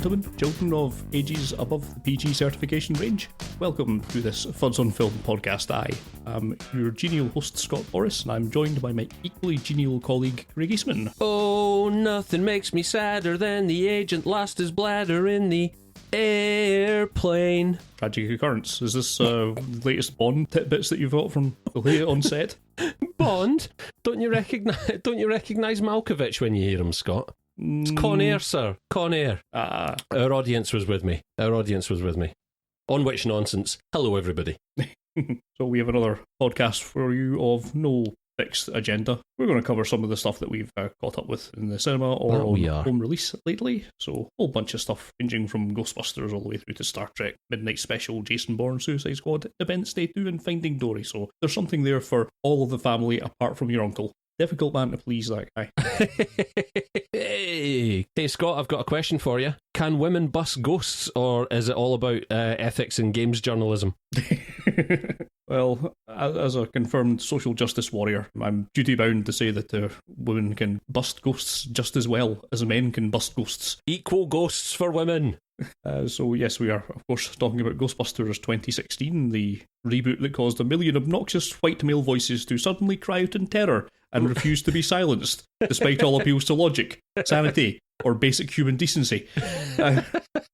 gentlemen, children of ages above the PG certification range, welcome to this Fuds on Film podcast. I am your genial host, Scott Boris, and I'm joined by my equally genial colleague, Craig Eastman. Oh, nothing makes me sadder than the agent lost his bladder in the airplane. Tragic occurrence. Is this the latest Bond tidbits that you've got from the late on set? Bond? Don't you recognise Malkovich when you hear him, Scott? It's Con Air, sir. Con Air. Our audience was with me. On which nonsense. Hello, everybody. So we have another podcast for you of no fixed agenda. We're going to cover some of the stuff that we've caught up with in the cinema or on home release lately. So a whole bunch of stuff ranging from Ghostbusters all the way through to Star Trek, Midnight Special, Jason Bourne, Suicide Squad, Independence Day 2 and Finding Dory. So there's something there for all of the family apart from your uncle. Difficult man to please, that guy. Hey, Scott, I've got a question for you. Can women bust ghosts, or is it all about ethics in games journalism? Well, as a confirmed social justice warrior, I'm duty-bound to say that women can bust ghosts just as well as men can bust ghosts. Equal ghosts for women. So yes, we are, of course, talking about Ghostbusters 2016, the reboot that caused a million obnoxious white male voices to suddenly cry out in terror and refuse to be silenced, despite all appeals to logic, sanity, or basic human decency.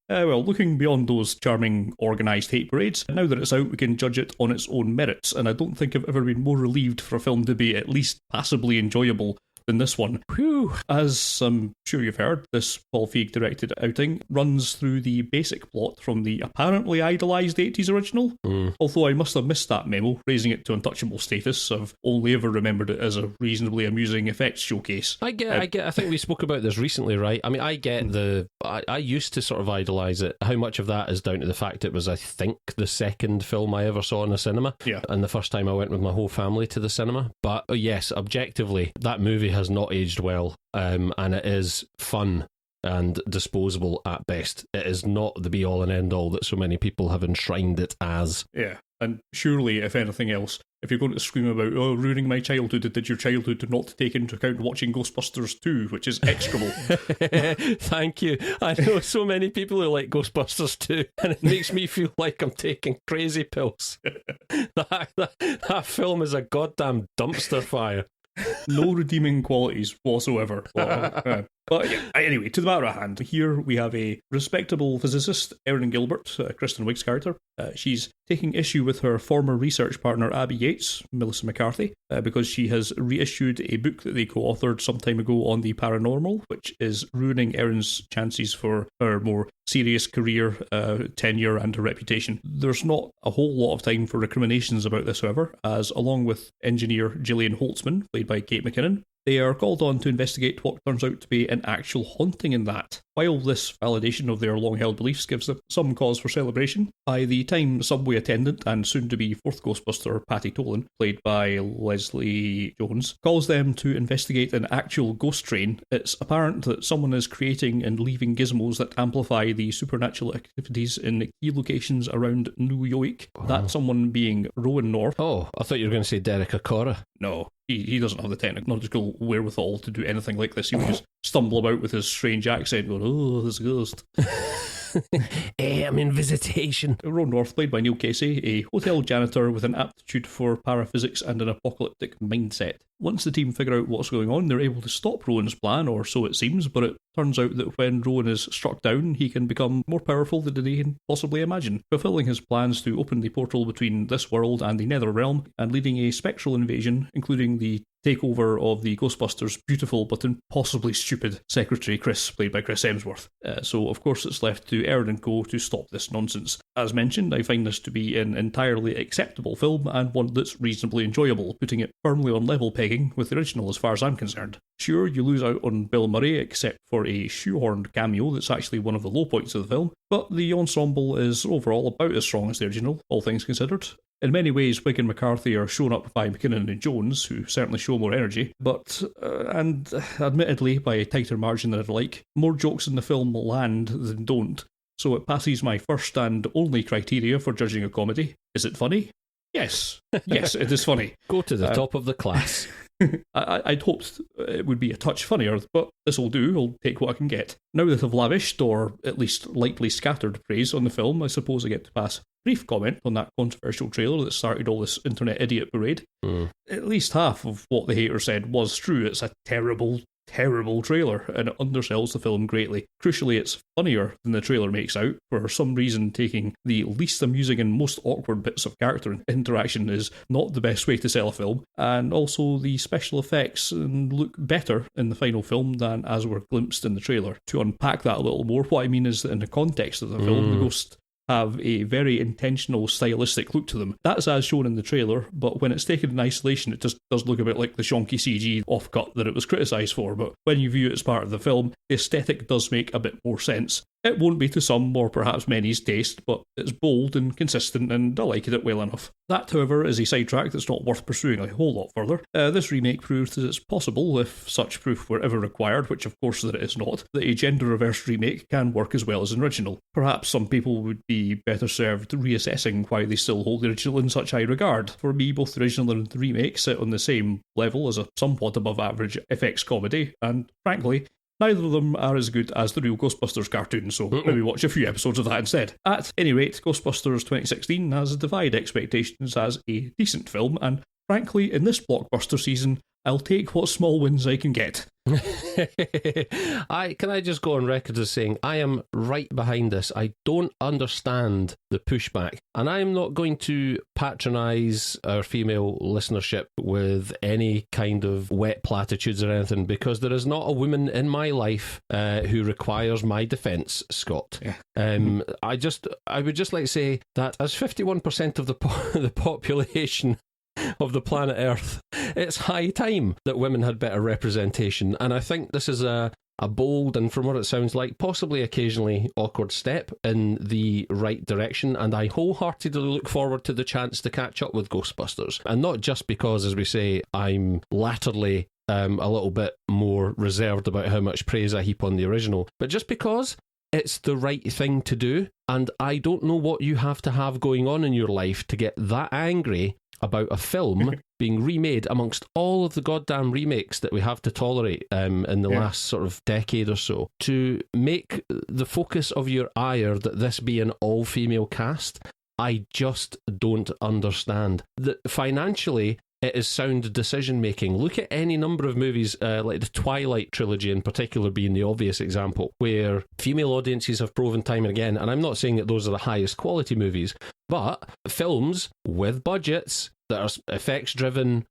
Well, looking beyond those charming organised hate parades, now that it's out, we can judge it on its own merits, and I don't think I've ever been more relieved for a film to be at least passably enjoyable than this one. Whew. As I'm sure you've heard, this Paul Feig directed outing runs through the basic plot from the apparently idolised 80s original, although I must have missed that memo, raising it to untouchable status. I've only ever remembered it as a reasonably amusing effects showcase. I think we spoke about this recently, right? I mean, I used to sort of idolise it. How much of that is down to the fact it was, I think, the second film I ever saw in a cinema, and the first time I went with my whole family to the cinema. But yes, objectively, that movie has not aged well, and it is fun and disposable at best. It is not the be-all and end-all that so many people have enshrined it as. Yeah, and surely, if anything else, if you're going to scream about, oh, ruining my childhood, did your childhood not take into account watching Ghostbusters 2, which is execrable? Thank you. I know so many people who like Ghostbusters 2, and it makes me feel like I'm taking crazy pills. That film is a goddamn dumpster fire. No redeeming qualities whatsoever. But anyway, to the matter at hand, here we have a respectable physicist, Erin Gilbert, Kristen Wiig's character. She's taking issue with her former research partner, Abby Yates, Melissa McCarthy, because she has reissued a book that they co-authored some time ago on the paranormal, which is ruining Erin's chances for her more serious career, tenure and her reputation. There's not a whole lot of time for recriminations about this, however, as along with engineer Gillian Holtzman, played by Kate McKinnon, they are called on to investigate what turns out to be an actual haunting in that. While this validation of their long-held beliefs gives them some cause for celebration, by the time subway attendant and soon-to-be fourth Ghostbuster Patty Tolan, played by Leslie Jones, calls them to investigate an actual ghost train, it's apparent that someone is creating and leaving gizmos that amplify the supernatural activities in key locations around New York. Oh. That someone being Rowan North. Oh, I thought you were going to say Derek Acora. No. He doesn't have the technological wherewithal to do anything like this. He would just stumble about with his strange accent going, oh, this ghost. Hey, I'm in visitation. Rowan North, played by Neil Casey, a hotel janitor with an aptitude for paraphysics and an apocalyptic mindset. Once the team figure out what's going on, they're able to stop Rowan's plan, or so it seems, but it turns out that when Rowan is struck down, he can become more powerful than he can possibly imagine, fulfilling his plans to open the portal between this world and the Nether Realm, and leading a spectral invasion, including the takeover of the Ghostbusters' beautiful but impossibly stupid secretary Chris, played by Chris Hemsworth. So of course it's left to Erin and co to stop this nonsense. As mentioned, I find this to be an entirely acceptable film and one that's reasonably enjoyable, putting it firmly on level pegging with the original as far as I'm concerned. Sure, you lose out on Bill Murray except for a shoehorned cameo that's actually one of the low points of the film, but the ensemble is overall about as strong as the original, all things considered. In many ways, Wiig and McCarthy are shown up by McKinnon and Jones, who certainly show more energy, but, and admittedly by a tighter margin than I'd like, more jokes in the film land than don't, so it passes my first and only criteria for judging a comedy. Is it funny? Yes. Yes, it is funny. Go to the top of the class. I'd hoped it would be a touch funnier, but this'll do, I'll take what I can get. Now that I've lavished, or at least lightly scattered praise on the film, I suppose I get to pass a brief comment on that controversial trailer that started all this internet idiot parade. At least half of what the hater said was true. It's a terrible trailer, and it undersells the film greatly. Crucially, it's funnier than the trailer makes out. For some reason, taking the least amusing and most awkward bits of character interaction is not the best way to sell a film, and also the special effects look better in the final film than as were glimpsed in the trailer. To unpack that a little more, what I mean is that in the context of the film, the ghosts have a very intentional stylistic look to them. That's as shown in the trailer, but when it's taken in isolation, it just does look a bit like the shonky CG offcut that it was criticised for. But when you view it as part of the film, the aesthetic does make a bit more sense. It won't be to some, or perhaps many's taste, but it's bold and consistent, and I like it well enough. That, however, is a sidetrack that's not worth pursuing a whole lot further. This remake proves that it's possible, if such proof were ever required, which of course that it is not, that a gender-reverse remake can work as well as an original. Perhaps some people would be better served reassessing why they still hold the original in such high regard. For me, both the original and the remake sit on the same level as a somewhat above average FX comedy, and frankly, neither of them are as good as the real Ghostbusters cartoon, so maybe watch a few episodes of that instead. At any rate, Ghostbusters 2016 has defied expectations as a decent film, and frankly, in this blockbuster season, I'll take what small wins I can get. Can I just go on record as saying I am right behind this. I don't understand the pushback, and I am not going to patronise our female listenership with any kind of wet platitudes or anything, because there is not a woman in my life who requires my defence, Scott. Yeah. I would just like to say that as 51% of the population of the planet Earth, it's high time that women had better representation, and I think this is a bold and, from what it sounds like, possibly occasionally awkward step in the right direction, and I wholeheartedly look forward to the chance to catch up with Ghostbusters. And not just because, as we say, I'm latterly a little bit more reserved about how much praise I heap on the original, but just because it's the right thing to do, and I don't know what you have to have going on in your life to get that angry about a film being remade amongst all of the goddamn remakes that we have to tolerate in the last sort of decade or so, to make the focus of your ire that this be an all-female cast. I just don't understand. Financially, it is sound decision-making. Look at any number of movies, like the Twilight trilogy in particular being the obvious example, where female audiences have proven time and again, and I'm not saying that those are the highest quality movies, but films with budgets that are effects-driven,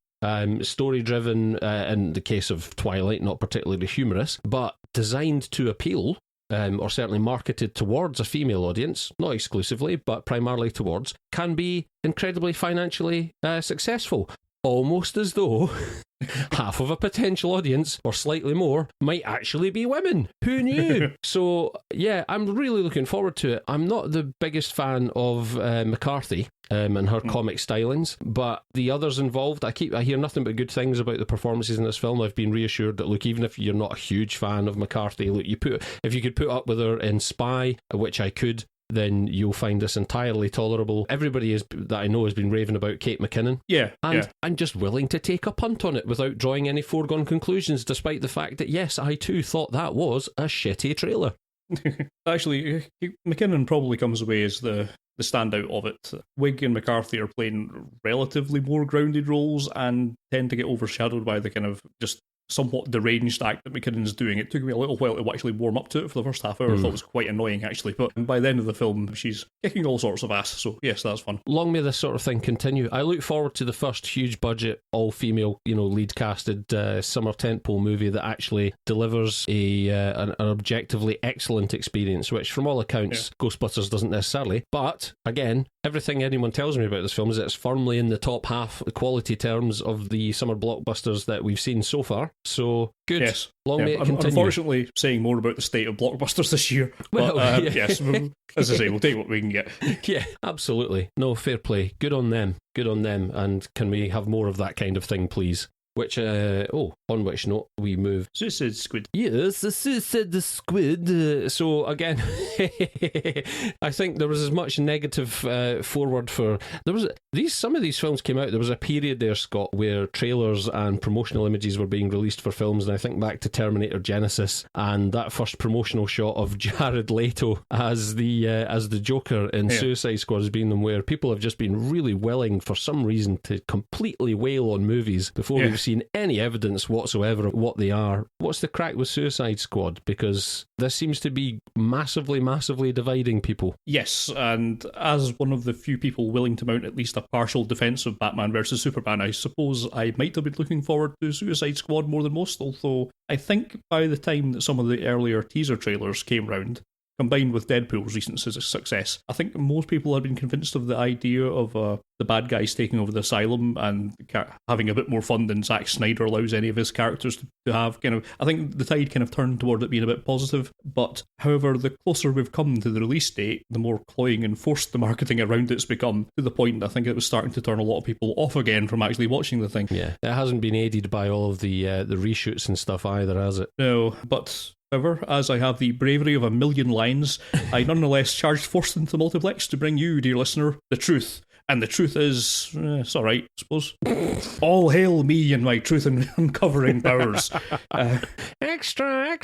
story-driven, in the case of Twilight, not particularly humorous, but designed to appeal, or certainly marketed towards a female audience, not exclusively, but primarily towards, can be incredibly financially successful. Almost as though half of a potential audience, or slightly more, might actually be women. Who knew? So, yeah, I'm really looking forward to it. I'm not the biggest fan of McCarthy and her comic stylings, but the others involved, I hear nothing but good things about the performances in this film. I've been reassured that, look, even if you're not a huge fan of McCarthy, look, if you could put up with her in Spy, which I could, then you'll find this entirely tolerable. Everybody that I know has been raving about Kate McKinnon. Yeah. And I'm just willing to take a punt on it without drawing any foregone conclusions, despite the fact that, yes, I too thought that was a shitty trailer. Actually, McKinnon probably comes away as the standout of it. Wig and McCarthy are playing relatively more grounded roles and tend to get overshadowed by the kind of just somewhat deranged act that McKinnon's doing. It took me a little while to actually warm up to it for the first half hour. I thought it was quite annoying, actually. But by the end of the film, she's kicking all sorts of ass. So, yes, that's fun. Long may this sort of thing continue. I look forward to the first huge budget, all-female, lead casted summer tentpole movie that actually delivers an objectively excellent experience, which, from all accounts, Ghostbusters doesn't necessarily. But, again, everything anyone tells me about this film is that it's firmly in the top half quality terms of the summer blockbusters that we've seen so far. So, good. Yes. Long may it I'm continue. Unfortunately, saying more about the state of blockbusters this year. But, yes, as I say, we'll take what we can get. Yeah, absolutely. No, fair play. Good on them. Good on them. And can we have more of that kind of thing, please? which, on which note we move. Suicide Squid. Yes, the Suicide Squid. So again, I think there was as much negative forward for... Some of these films came out, there was a period there, Scott, where trailers and promotional images were being released for films, and I think back to Terminator Genesis and that first promotional shot of Jared Leto as the Joker in Suicide Squad has been them, where people have just been really willing for some reason to completely wail on movies before we've seen any evidence whatsoever of what they are. What's the crack with Suicide Squad? Because this seems to be massively dividing people. Yes, and as one of the few people willing to mount at least a partial defence of Batman versus Superman, I suppose I might have been looking forward to Suicide Squad more than most, although I think by the time that some of the earlier teaser trailers came round, combined with Deadpool's recent success, I think most people had been convinced of the idea of the bad guys taking over the asylum and having a bit more fun than Zack Snyder allows any of his characters to have. I think the tide kind of turned toward it being a bit positive, but however, the closer we've come to the release date, the more cloying and forced the marketing around it's become, to the point I think it was starting to turn a lot of people off again from actually watching the thing. Yeah, it hasn't been aided by all of the reshoots and stuff either, has it? No, but... However, as I have the bravery of a million lines, I nonetheless charged forth into the multiplex to bring you, dear listener, the truth. And the truth is, it's all right, I suppose. All hail me and my truth uncovering powers. Extra.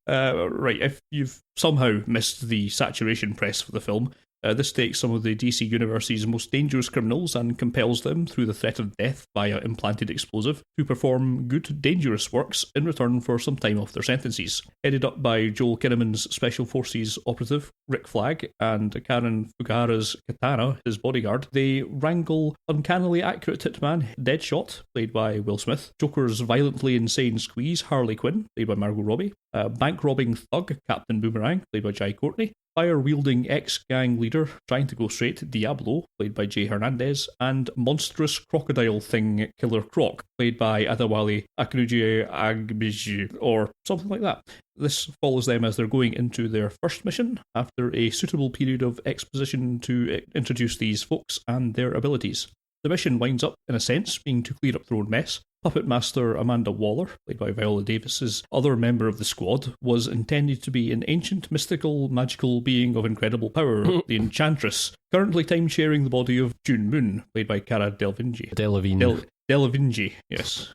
Right, if you've somehow missed the saturation press for the film, this takes some of the DC Universe's most dangerous criminals and compels them, through the threat of death via implanted explosive, to perform good, dangerous works in return for some time off their sentences. Headed up by Joel Kinnaman's Special Forces operative, Rick Flag, and Karen Fukuhara's Katana, his bodyguard, they wrangle uncannily accurate hitman Deadshot, played by Will Smith, Joker's violently insane squeeze, Harley Quinn, played by Margot Robbie, bank-robbing thug, Captain Boomerang, played by Jai Courtney, fire-wielding ex-gang leader trying to go straight, Diablo, played by Jay Hernandez, and monstrous crocodile thing, Killer Croc, played by Adewale Akinnuoye or something like that. This follows them as they're going into their first mission, after a suitable period of exposition to introduce these folks and their abilities. The mission winds up, in a sense, being to clear up their own mess. Puppet Master Amanda Waller, played by Viola Davis's other member of the squad, was intended to be an ancient, mystical, magical being of incredible power, the Enchantress, currently time-sharing the body of June Moon, played by Cara Delevingne. Delevingne, yes.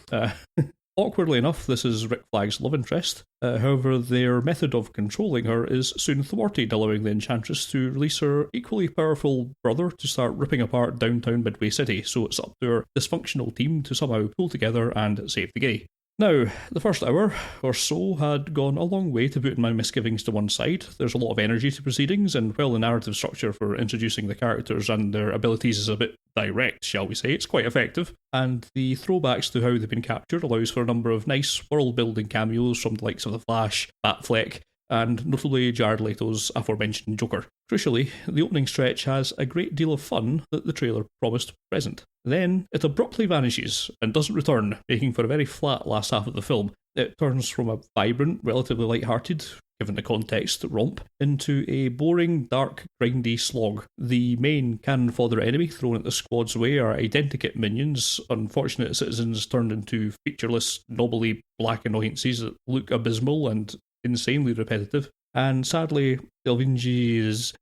Awkwardly enough, this is Rick Flag's love interest. However, their method of controlling her is soon thwarted, allowing the Enchantress to release her equally powerful brother to start ripping apart downtown Midway City, so it's up to her dysfunctional team to somehow pull together and save the day. Now, the first hour or so had gone a long way to putting my misgivings to one side. There's a lot of energy to proceedings, and while the narrative structure for introducing the characters and their abilities is a bit direct, shall we say, it's quite effective. And the throwbacks to how they've been captured allows for a number of nice world-building cameos from the likes of The Flash, Batfleck, and notably Jared Leto's aforementioned Joker. Crucially, the opening stretch has a great deal of fun that the trailer promised present. Then it abruptly vanishes and doesn't return, making for a very flat last half of the film. It turns from a vibrant, relatively light-hearted, given the context, romp, into a boring, dark, grindy slog. The main cannon fodder enemy thrown at the squad's way are identikit minions, unfortunate citizens turned into featureless, knobbly black annoyances that look abysmal and insanely repetitive. And sadly, Delevingne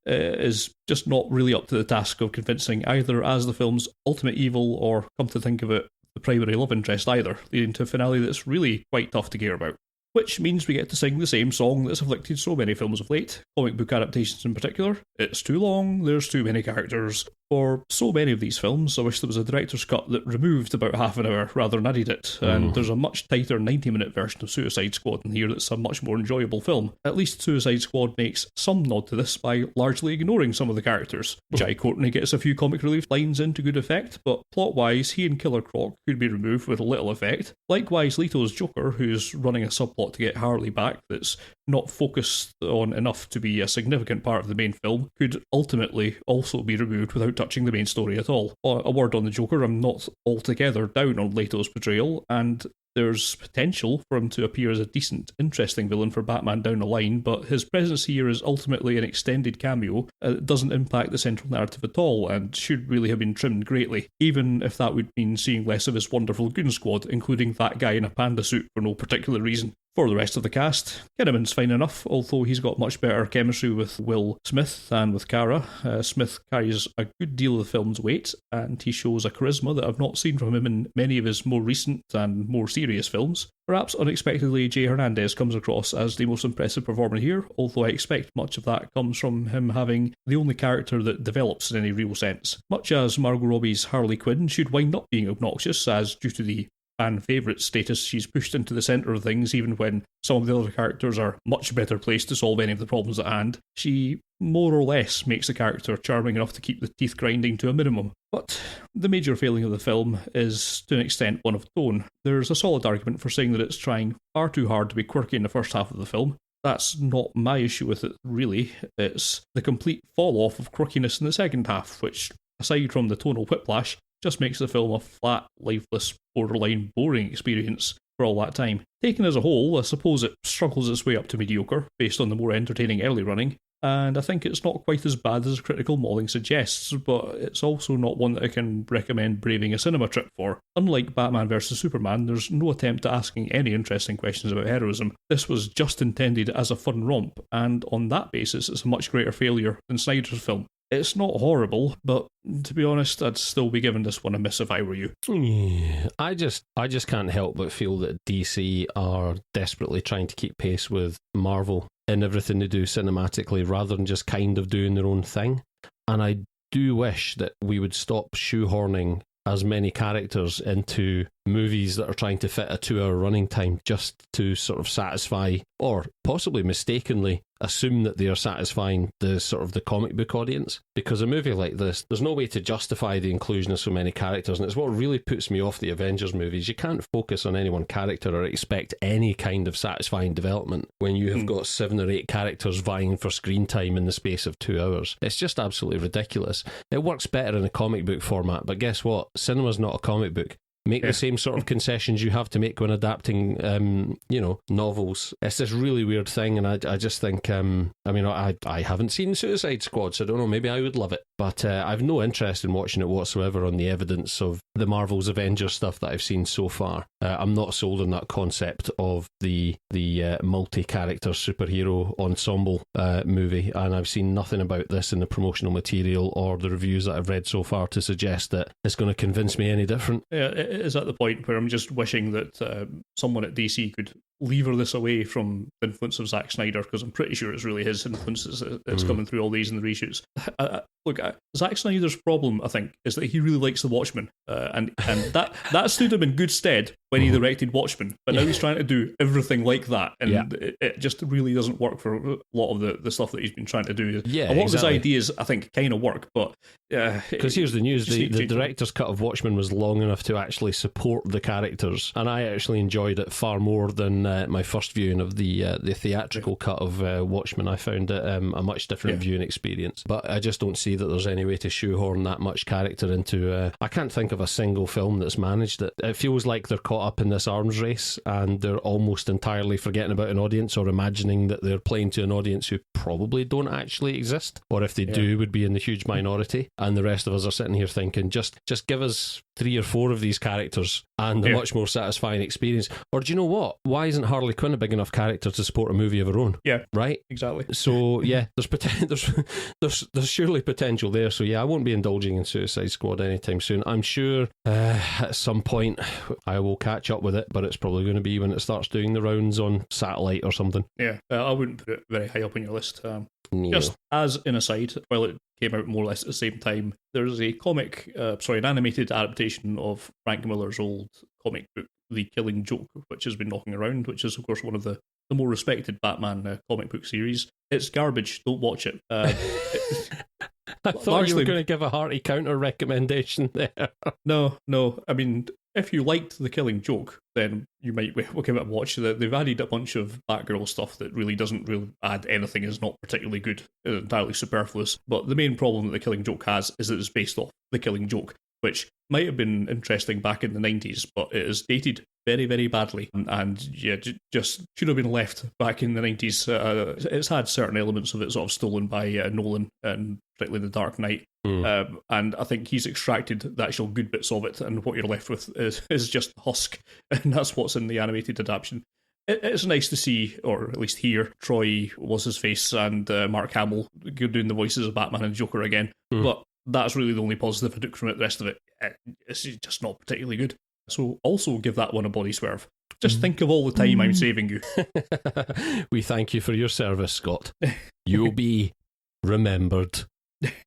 is just not really up to the task of convincing either as the film's ultimate evil or, come to think of it, the primary love interest either, leading to a finale that's really quite tough to care about. Which means we get to sing the same song that's afflicted so many films of late, comic book adaptations in particular. It's too long, there's too many characters. For so many of these films, I wish there was a director's cut that removed about half an hour rather than added it, and there's a much tighter 90-minute version of Suicide Squad in here that's a much more enjoyable film. At least Suicide Squad makes some nod to this by largely ignoring some of the characters. Jai Courtney gets a few comic relief lines in to good effect, but plot-wise, he and Killer Croc could be removed with little effect. Likewise, Leto's Joker, who's running a subplot to get Harley back that's not focused on enough to be a significant part of the main film, could ultimately also be removed without touching the main story at all. A word on the Joker, I'm not altogether down on Leto's portrayal, and There's potential for him to appear as a decent, interesting villain for Batman down the line, but his presence here is ultimately an extended cameo that doesn't impact the central narrative at all, and should really have been trimmed greatly, even if that would mean seeing less of his wonderful goon squad, including that guy in a panda suit for no particular reason. For the rest of the cast, Kinnaman's fine enough, although he's got much better chemistry with Will Smith than with Kara. Smith carries a good deal of the film's weight, and he shows a charisma that I've not seen from him in many of his more recent and more serious films. Perhaps unexpectedly, Jay Hernandez comes across as the most impressive performer here, although I expect much of that comes from him having the only character that develops in any real sense. Much as Margot Robbie's Harley Quinn should wind up being obnoxious, as due to the fan favourite status, she's pushed into the centre of things even when some of the other characters are much better placed to solve any of the problems at hand. She more or less makes the character charming enough to keep the teeth grinding to a minimum. But the major failing of the film is, to an extent, one of tone. There's a solid argument for saying that it's trying far too hard to be quirky in the first half of the film. That's not my issue with it, really. It's the complete fall-off of quirkiness in the second half, which, aside from the tonal whiplash, just makes the film a flat, lifeless, borderline boring experience for all that time. Taken as a whole, I suppose it struggles its way up to mediocre, based on the more entertaining early running, and I think it's not quite as bad as critical mauling suggests, but it's also not one that I can recommend braving a cinema trip for. Unlike Batman vs Superman, there's no attempt at asking any interesting questions about heroism. This was just intended as a fun romp, and on that basis it's a much greater failure than Snyder's film. It's not horrible, but to be honest, I'd still be giving this one a miss if I were you. Yeah, I just can't help but feel that DC are desperately trying to keep pace with Marvel in everything they do cinematically, rather than just kind of doing their own thing. And I do wish that we would stop shoehorning as many characters into movies that are trying to fit a 2-hour running time just to sort of satisfy, or possibly mistakenly assume that they are satisfying the sort of the comic book audience. Because a movie like this, there's no way to justify the inclusion of so many characters, and it's what really puts me off the Avengers movies. You can't focus on any one character or expect any kind of satisfying development when you have got 7 or 8 characters vying for screen time in the space of 2 hours. It's just absolutely ridiculous. It works better in a comic book format, but guess what? Cinema's not a comic book. Make the same sort of concessions you have to make when adapting, novels. It's this really weird thing, and I just think, I haven't seen Suicide Squad, so I don't know, maybe I would love it. But I've no interest in watching it whatsoever on the evidence of the Marvel's Avengers stuff that I've seen so far. I'm not sold on that concept of the multi-character superhero ensemble movie, and I've seen nothing about this in the promotional material or the reviews that I've read so far to suggest that it's going to convince me any different. Yeah, it is at the point where I'm just wishing that someone at DC could lever this away from the influence of Zack Snyder, because I'm pretty sure it's really his influence that's coming through all these in the reshoots. Look, Zack Snyder's problem, I think, is that he really likes The Watchmen, and that stood him in good stead when he directed Watchmen, but now he's trying to do everything like that, and it just really doesn't work for a lot of the stuff that he's been trying to do. Yeah, a lot of his ideas, I think, kind of work, but... Because here's the news, the director's cut of Watchmen was long enough to actually support the characters, and I actually enjoyed it far more than my first viewing of the theatrical cut of Watchmen. I found it a much different viewing experience, but I just don't see that there's any way to shoehorn that much character into... I can't think of a single film that's managed it. It feels like they're caught up in this arms race, and they're almost entirely forgetting about an audience, or imagining that they're playing to an audience who probably don't actually exist, or if they do, would be in the huge minority, and the rest of us are sitting here thinking, just give us 3 or 4 of these characters and a much more satisfying experience. Or do you know what? Why isn't Harley Quinn a big enough character to support a movie of her own? Yeah, right, exactly. So yeah, there's surely potential there. So yeah, I won't be indulging in Suicide Squad anytime soon. I'm sure at some point I will catch up with it, but it's probably going to be when it starts doing the rounds on satellite or something. Yeah, I wouldn't put it very high up on your list. Just as an aside, while it came out more or less at the same time, there's a an animated adaptation of Frank Miller's old comic book, The Killing Joke, which has been knocking around, which is, of course, one of the more respected Batman comic book series. It's garbage, don't watch it. I thought you were going to give a hearty counter recommendation there. No. I mean, if you liked The Killing Joke, then you might give it a watch. They've added a bunch of Batgirl stuff that really doesn't really add anything, is not particularly good, is entirely superfluous. But the main problem that The Killing Joke has is that it's based off The Killing Joke, which might have been interesting back in the 90s, but it is dated very, very badly. And yeah, just should have been left back in the 90s. It's had certain elements of it sort of stolen by Nolan, and particularly The Dark Knight. And I think he's extracted the actual good bits of it, and what you're left with is just husk, and that's what's in the animated adaptation. It's nice to see, or at least hear, Troy was his face and Mark Hamill doing the voices of Batman and Joker again. But that's really the only positive I took from it. The rest of it, it's just not particularly good. So also give that one a body swerve. Just think of all the time I'm saving you. We thank you for your service, Scott. You'll be remembered.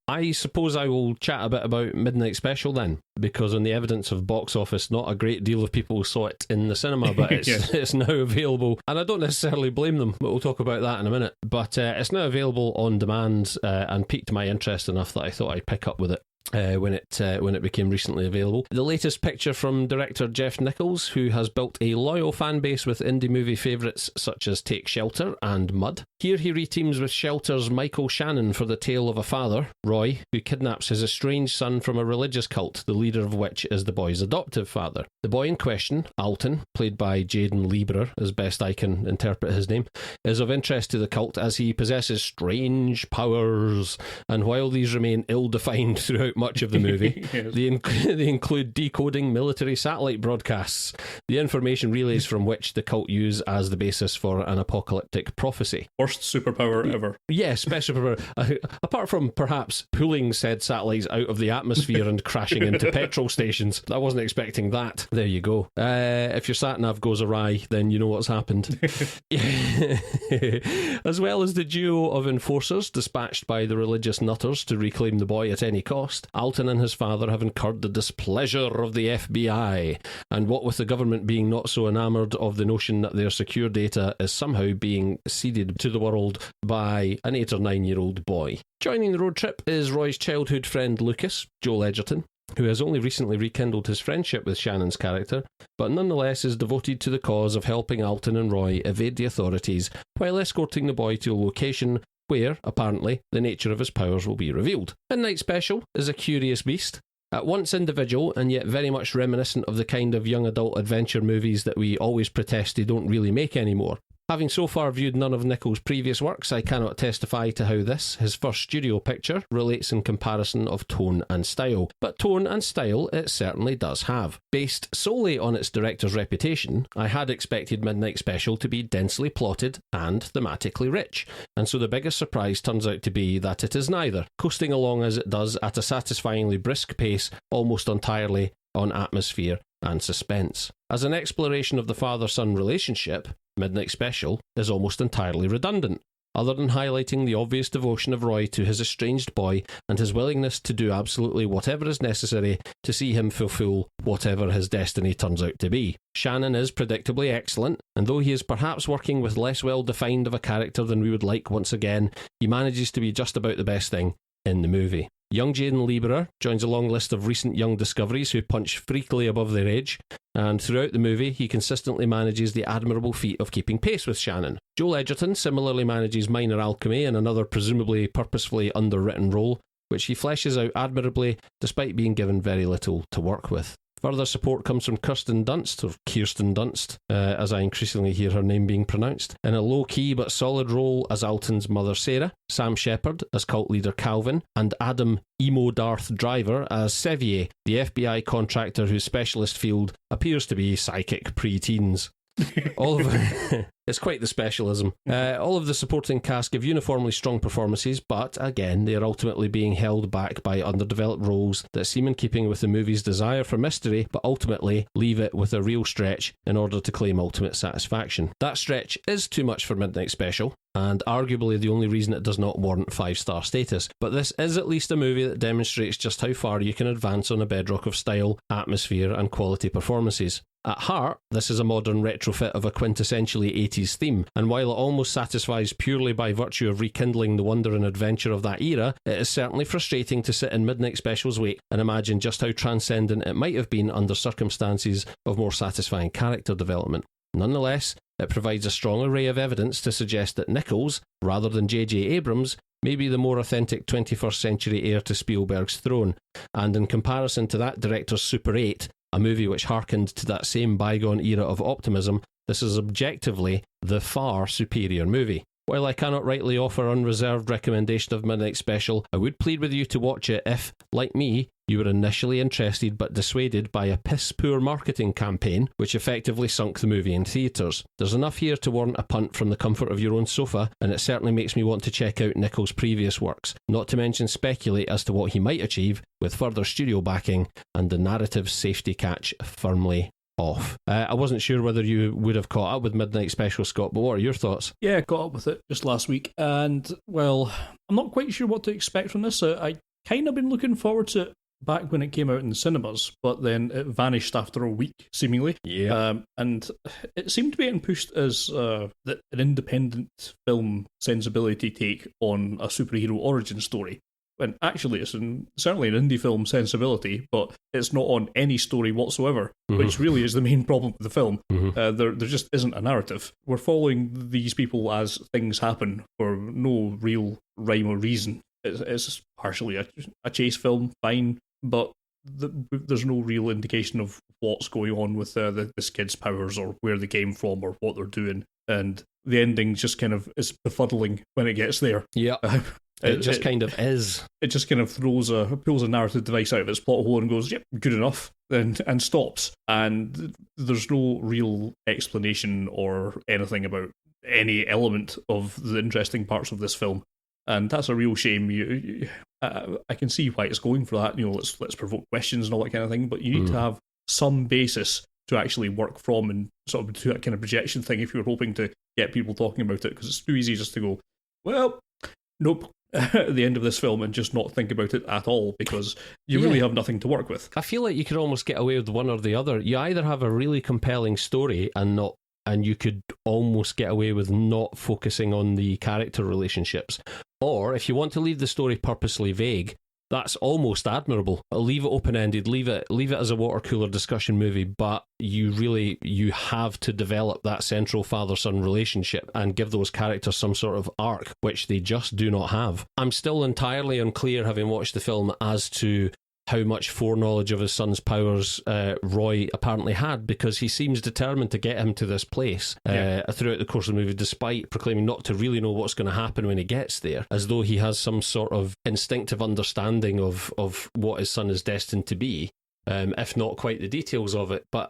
I suppose I will chat a bit about Midnight Special then, because on the evidence of box office, not a great deal of people saw it in the cinema, but it's now available, and I don't necessarily blame them, but we'll talk about that in a minute. But it's now available on demand, and piqued my interest enough that I thought I'd pick up with it. When it became recently available. The latest picture from director Jeff Nichols, who has built a loyal fan base with indie movie favourites such as Take Shelter and Mud. Here he reteams with Shelter's Michael Shannon for the tale of a father, Roy, who kidnaps his estranged son from a religious cult, the leader of which is the boy's adoptive father. The boy in question, Alton, played by Jaden Lieberer, as best I can interpret his name, is of interest to the cult as he possesses strange powers, and while these remain ill-defined throughout much of the movie, yes. they include decoding military satellite broadcasts, the information relays from which the cult use as the basis for an apocalyptic prophecy. Worst superpower ever. Yes, best superpower. Apart from perhaps pulling said satellites out of the atmosphere and crashing into petrol stations. I wasn't expecting that. There you go. If your sat-nav goes awry, then you know what's happened. As well as the duo of enforcers dispatched by the religious nutters to reclaim the boy at any cost, Alton and his father have incurred the displeasure of the FBI, and what with the government being not so enamoured of the notion that their secure data is somehow being ceded to the world by an 8 or 9 year old boy. Joining the road trip is Roy's childhood friend Lucas, Joel Edgerton, who has only recently rekindled his friendship with Shannon's character, but nonetheless is devoted to the cause of helping Alton and Roy evade the authorities while escorting the boy to a location where, apparently, the nature of his powers will be revealed. Midnight Special is a curious beast, at once individual and yet very much reminiscent of the kind of young adult adventure movies that we always protest they don't really make anymore. Having so far viewed none of Nichols' previous works, I cannot testify to how this, his first studio picture, relates in comparison of tone and style. But tone and style it certainly does have. Based solely on its director's reputation, I had expected Midnight Special to be densely plotted and thematically rich, and so the biggest surprise turns out to be that it is neither, coasting along as it does at a satisfyingly brisk pace, almost entirely on atmosphere and suspense. As an exploration of the father-son relationship, Midnight Special is almost entirely redundant, other than highlighting the obvious devotion of Roy to his estranged boy and his willingness to do absolutely whatever is necessary to see him fulfill whatever his destiny turns out to be. Shannon is predictably excellent, and though he is perhaps working with less well-defined of a character than we would like once again, he manages to be just about the best thing in the movie. Young Jaden Lieberer joins a long list of recent young discoveries who punch freakily above their age, and throughout the movie he consistently manages the admirable feat of keeping pace with Shannon. Joel Edgerton similarly manages minor alchemy in another presumably purposefully underwritten role, which he fleshes out admirably despite being given very little to work with. Further support comes from Kirsten Dunst, or Kirsten Dunst, as I increasingly hear her name being pronounced, in a low-key but solid role as Alton's mother Sarah, Sam Shepard as cult leader Calvin, and Adam Emo Darth Driver as Sevier, the FBI contractor whose specialist field appears to be psychic pre-teens. It's quite the specialism. All of the supporting cast give uniformly strong performances, but again, they are ultimately being held back by underdeveloped roles that seem in keeping with the movie's desire for mystery, but ultimately leave it with a real stretch in order to claim ultimate satisfaction. That stretch is too much for Midnight Special, and arguably the only reason it does not warrant 5-star status, but this is at least a movie that demonstrates just how far you can advance on a bedrock of style, atmosphere, and quality performances. At heart, this is a modern retrofit of a quintessentially 80s theme, and while it almost satisfies purely by virtue of rekindling the wonder and adventure of that era, it is certainly frustrating to sit in Midnight Special's wake and imagine just how transcendent it might have been under circumstances of more satisfying character development. Nonetheless, it provides a strong array of evidence to suggest that Nichols, rather than J.J. Abrams, may be the more authentic 21st century heir to Spielberg's throne, and in comparison to that director's Super 8, a movie which harkened to that same bygone era of optimism, this is objectively the far superior movie. While I cannot rightly offer unreserved recommendation of Midnight Special, I would plead with you to watch it if, like me, you were initially interested but dissuaded by a piss-poor marketing campaign which effectively sunk the movie in theatres. There's enough here to warrant a punt from the comfort of your own sofa, and it certainly makes me want to check out Nichols' previous works, not to mention speculate as to what he might achieve with further studio backing and the narrative safety catch firmly off. I wasn't sure whether you would have caught up with Midnight Special, Scott, but what are your thoughts? Yeah, I caught up with it just last week, and, well, I'm not quite sure what to expect from this. I kind of been looking forward to it back when it came out in the cinemas, but then it vanished after a week, seemingly. Yeah. And it seemed to be getting pushed as an independent film sensibility take on a superhero origin story. And actually, it's certainly an indie film sensibility, but it's not on any story whatsoever, which really is the main problem with the film. There just isn't a narrative. We're following these people as things happen for no real rhyme or reason. It's partially a chase film, fine, but there's no real indication of what's going on with this kid's powers or where they came from or what they're doing. And the ending just kind of is befuddling when it gets there. Yeah. It just kind of is. It just kind of pulls a narrative device out of its plot hole and goes, yep, good enough, and stops. And there's no real explanation or anything about any element of the interesting parts of this film. And that's a real shame. I can see why it's going for that. Let's provoke questions and all that kind of thing. But you need to have some basis to actually work from and sort of do that kind of projection thing if you're hoping to get people talking about it. Because it's too easy just to go, well, nope, at the end of this film and just not think about it at all because you really have nothing to work with. I feel like you could almost get away with one or the other. You either have a really compelling story and you could almost get away with not focusing on the character relationships. Or if you want to leave the story purposely vague, that's almost admirable. Leave it open-ended, leave it as a water cooler discussion movie, but you have to develop that central father-son relationship and give those characters some sort of arc, which they just do not have. I'm still entirely unclear, having watched the film, as to how much foreknowledge of his son's powers Roy apparently had, because he seems determined to get him to this place throughout the course of the movie, despite proclaiming not to really know what's going to happen when he gets there, as though he has some sort of instinctive understanding of what his son is destined to be, if not quite the details of it. But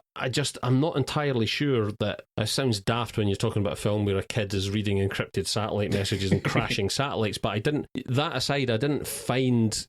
I'm not entirely sure that it sounds daft when you're talking about a film where a kid is reading encrypted satellite messages and crashing satellites, but I didn't find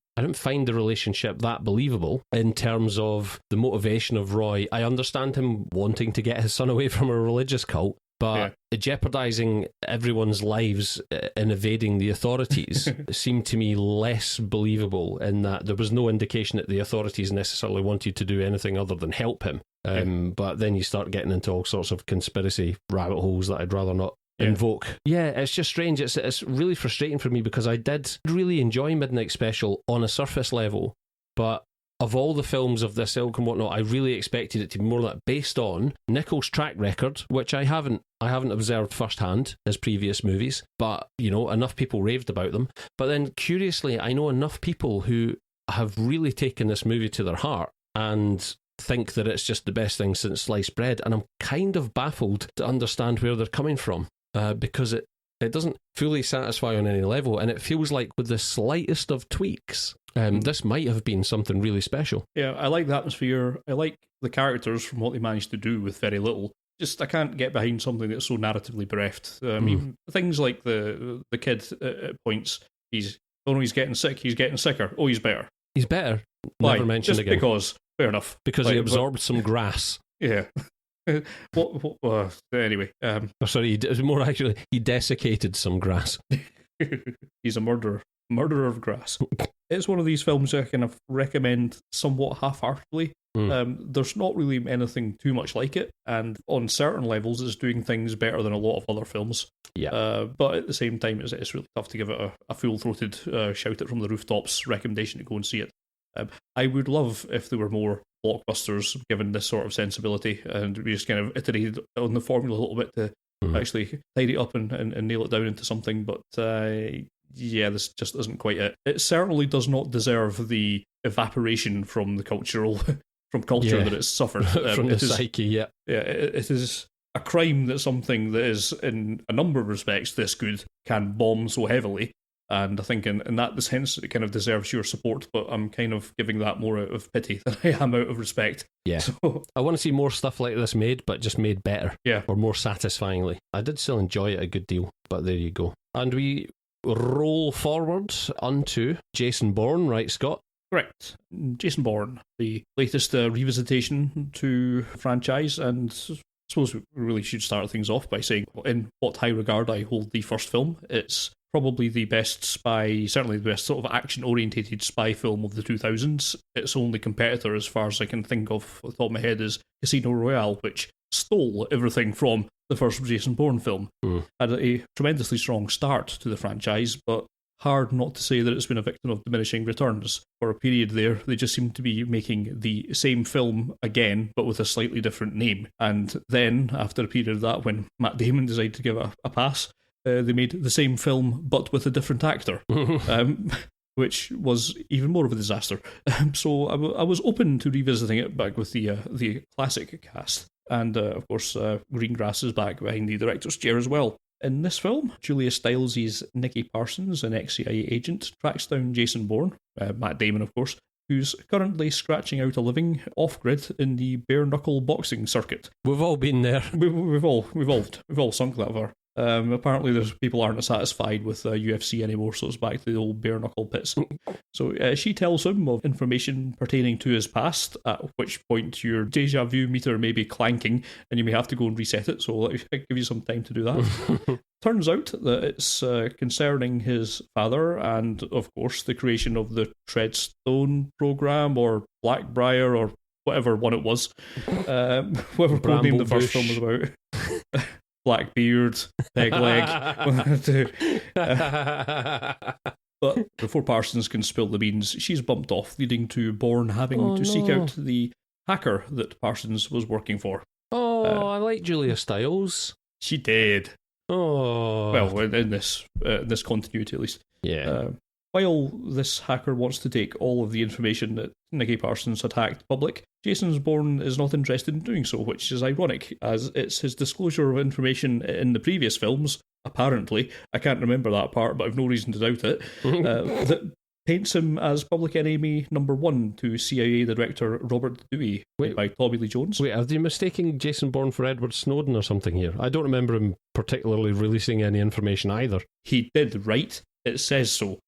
the relationship that believable in terms of the motivation of Roy. I understand him wanting to get his son away from a religious cult, but jeopardising everyone's lives in evading the authorities seemed to me less believable, in that there was no indication that the authorities necessarily wanted to do anything other than help him. But then you start getting into all sorts of conspiracy rabbit holes that I'd rather not invoke. Yeah, it's just strange. It's really frustrating for me because I did really enjoy Midnight Special on a surface level, but of all the films of this ilk and whatnot, I really expected it to be more like based on Nichols' track record, which I haven't observed firsthand his previous movies, but enough people raved about them. But then curiously, I know enough people who have really taken this movie to their heart and think that it's just the best thing since sliced bread, and I'm kind of baffled to understand where they're coming from. Because it doesn't fully satisfy on any level, and it feels like with the slightest of tweaks, this might have been something really special. Yeah, I like the atmosphere. I like the characters from what they managed to do with very little. Just I can't get behind something that's so narratively bereft. Even things like the kid at points, he's getting sick, he's getting sicker. Oh, he's better. He's better. Why? Never mentioned Just again. Because, fair enough. Because he absorbed some grass. Yeah. Anyway. Sorry, it was more actually, he desiccated some grass. He's a murderer of grass. It's one of these films I kind of recommend somewhat half-heartedly. There's not really anything too much like it, and on certain levels it's doing things better than a lot of other films. But at the same time it's really tough to give it a full-throated shout it from the rooftops recommendation to go and see it. I would love if there were more blockbusters given this sort of sensibility, and we just kind of iterated on the formula a little bit to actually tidy it up and nail it down into something. But this just isn't quite it. It certainly does not deserve the evaporation from the cultural from culture that it's suffered. From the psyche, Yeah, it is a crime that something that is, in a number of respects, this good can bomb so heavily. And I think in that sense, it kind of deserves your support, but I'm kind of giving that more out of pity than I am out of respect. Yeah. So, I want to see more stuff like this made, but just made better. Yeah. Or more satisfyingly. I did still enjoy it a good deal, but there you go. And we roll forward onto Jason Bourne, right, Scott? Correct. Jason Bourne, the latest revisitation to franchise, and I suppose we really should start things off by saying in what high regard I hold the first film. It's probably the best spy, certainly the best sort of action-orientated spy film of the 2000s. Its only competitor, as far as I can think of off the top of my head, is Casino Royale, which stole everything from the first Jason Bourne film. Had a tremendously strong start to the franchise, but hard not to say that it's been a victim of diminishing returns. For a period there, they just seemed to be making the same film again, but with a slightly different name. And then, after a period of that, when Matt Damon decided to give a pass, they made the same film, but with a different actor, which was even more of a disaster. So I was open to revisiting it back with the classic cast. And, of course, Greengrass is back behind the director's chair as well. In this film, Julia Stiles' Nicky Parsons, an ex-CIA agent, tracks down Jason Bourne, Matt Damon, of course, who's currently scratching out a living off-grid in the bare-knuckle boxing circuit. We've all been there. We've all sunk that far. Apparently, there's people aren't satisfied with UFC anymore, so it's back to the old bare-knuckle pits. So she tells him of information pertaining to his past, at which point your deja vu meter may be clanking, and you may have to go and reset it, so I'll give you some time to do that. Turns out that it's concerning his father, and, of course, the creation of the Treadstone program, or Blackbriar, or whatever one it was. Whatever name the first film was about. Blackbeard, peg leg. But before Parsons can spill the beans, she's bumped off, leading to Bourne having to seek out the hacker that Parsons was working for. I like Julia Stiles. She did. Oh. Well, in this continuity at least. Yeah. While this hacker wants to take all of the information that Nicky Parsons had hacked public, Jason Bourne is not interested in doing so, which is ironic, as it's his disclosure of information in the previous films, apparently, I can't remember that part, but I've no reason to doubt it, that paints him as public enemy number one to CIA director Robert Dewey, played by Tommy Lee Jones. Wait, are they mistaking Jason Bourne for Edward Snowden or something here? I don't remember him particularly releasing any information either. He did, right? It says so.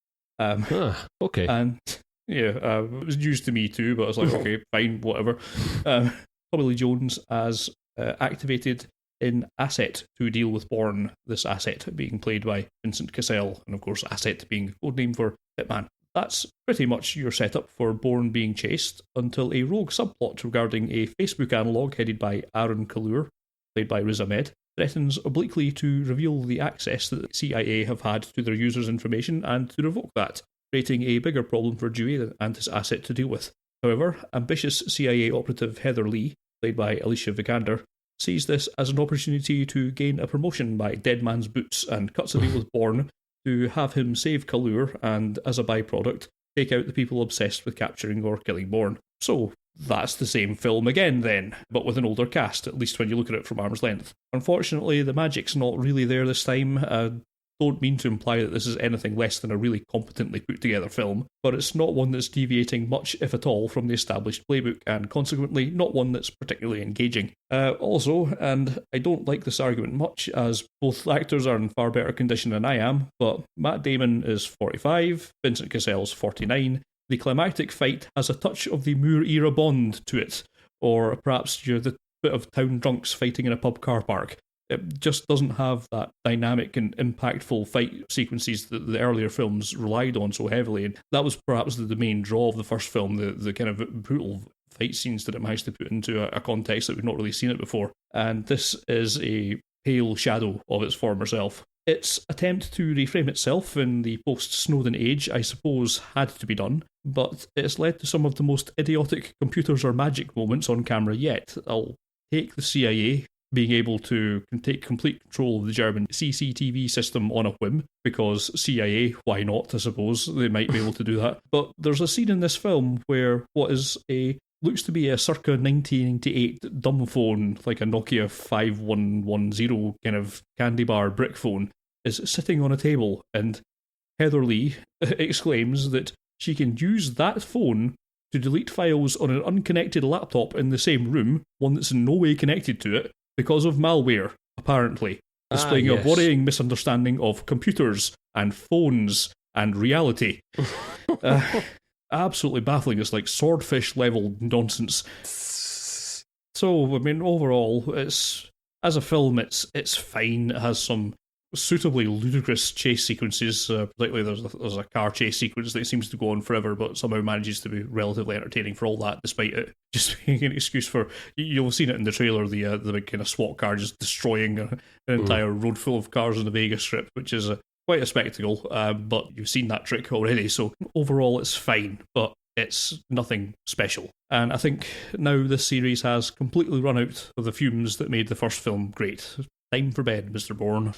Okay. And yeah, it was news to me too, but I was like, okay, fine, whatever. Tommy Lee Jones as activated in Asset to deal with Bourne, this Asset being played by Vincent Cassel, and of course Asset being the code name for Hitman. That's pretty much your setup for Bourne being chased until a rogue subplot regarding a Facebook analogue headed by Aaron Kaluur, played by Riz Ahmed, threatens obliquely to reveal the access that the CIA have had to their users' information and to revoke that, creating a bigger problem for Dewey and his Asset to deal with. However, ambitious CIA operative Heather Lee, played by Alicia Vikander, sees this as an opportunity to gain a promotion by Dead Man's Boots and cuts a deal with Bourne to have him save Kaluur and, as a byproduct, take out the people obsessed with capturing or killing Bourne. So, that's the same film again then, but with an older cast, at least when you look at it from arm's length. Unfortunately, the magic's not really there this time. Don't mean to imply that this is anything less than a really competently put together film, but it's not one that's deviating much, if at all, from the established playbook, and consequently not one that's particularly engaging. Also, and I don't like this argument much, as both actors are in far better condition than I am, but Matt Damon is 45, Vincent Cassel's 49, the climactic fight has a touch of the Moore-era Bond to it, or perhaps the bit of town drunks fighting in a pub car park. It just doesn't have that dynamic and impactful fight sequences that the earlier films relied on so heavily, and that was perhaps the main draw of the first film, the kind of brutal fight scenes that it managed to put into a context that we've not really seen it before. And this is a pale shadow of its former self. Its attempt to reframe itself in the post-Snowden age, I suppose, had to be done, but it's led to some of the most idiotic computers or magic moments on camera yet. I'll take the CIA being able to take complete control of the German CCTV system on a whim, because CIA, why not, I suppose, they might be able to do that. But there's a scene in this film where what is a looks to be a circa 1998 dumb phone, like a Nokia 5110 kind of candy bar brick phone, is sitting on a table, and Heather Lee exclaims that she can use that phone to delete files on an unconnected laptop in the same room, one that's in no way connected to it, because of malware, apparently. Displaying a worrying misunderstanding of computers and phones and reality. Absolutely baffling. It's like swordfish level nonsense. So, I mean, overall, as a film, it's fine. It has some suitably ludicrous chase sequences. Particularly, there's a car chase sequence that seems to go on forever, but somehow manages to be relatively entertaining for all that, despite it just being an excuse for. You'll have seen it in the trailer, the big kind of SWAT car just destroying an entire road full of cars in the Vegas Strip, which is quite a spectacle. But you've seen that trick already, so overall it's fine, but it's nothing special. And I think now this series has completely run out of the fumes that made the first film great. Time for bed, Mr. Bourne.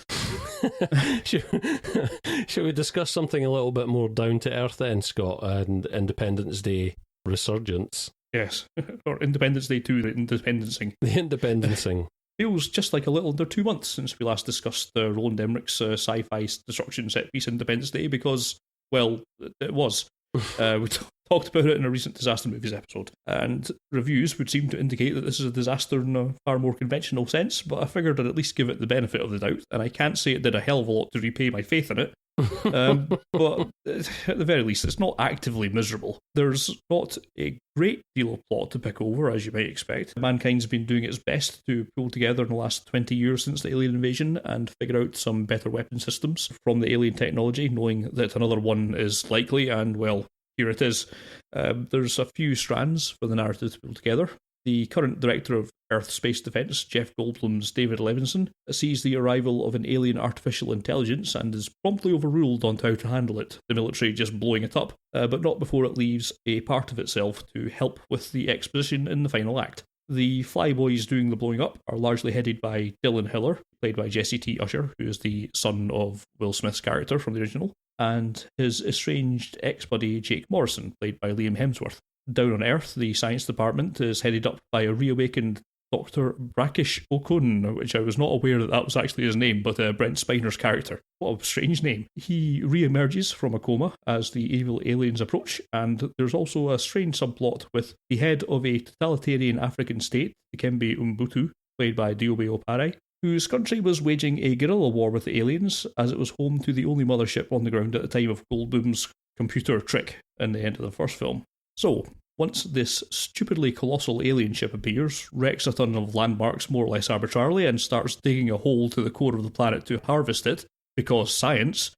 Shall we discuss something a little bit more down to earth then, Scott, and Independence Day resurgence? Yes, or Independence Day 2, the independencing. The independencing. Feels just like a little under 2 months since we last discussed Roland Emmerich's sci-fi destruction set piece Independence Day, because, well, it was. We talked about it in a recent Disaster Movies episode, and reviews would seem to indicate that this is a disaster in a far more conventional sense, but I figured I'd at least give it the benefit of the doubt, and I can't say it did a hell of a lot to repay my faith in it. But at the very least, it's not actively miserable. There's not a great deal of plot to pick over, as you might expect. Mankind's been doing its best to pull together in the last 20 years since the alien invasion and figure out some better weapon systems from the alien technology, knowing that another one is likely, and, well, here it is. There's a few strands for the narrative to pull together. The current director of Earth Space Defence, Jeff Goldblum's David Levinson, sees the arrival of an alien artificial intelligence and is promptly overruled on how to handle it, the military just blowing it up, but not before it leaves a part of itself to help with the exposition in the final act. The flyboys doing the blowing up are largely headed by Dylan Hiller, played by Jesse T. Usher, who is the son of Will Smith's character from the original, and his estranged ex-buddy Jake Morrison, played by Liam Hemsworth. Down on Earth, the science department is headed up by a reawakened Dr. Brackish O'Connor, which I was not aware that was actually his name, but Brent Spiner's character. What a strange name. He re-emerges from a coma as the evil aliens approach, and there's also a strange subplot with the head of a totalitarian African state, Dikembe Umbutu, played by Diobe Opare, whose country was waging a guerrilla war with the aliens, as it was home to the only mothership on the ground at the time of Goldblum's computer trick in the end of the first film. So, once this stupidly colossal alien ship appears, wrecks a ton of landmarks more or less arbitrarily, and starts digging a hole to the core of the planet to harvest it, because science,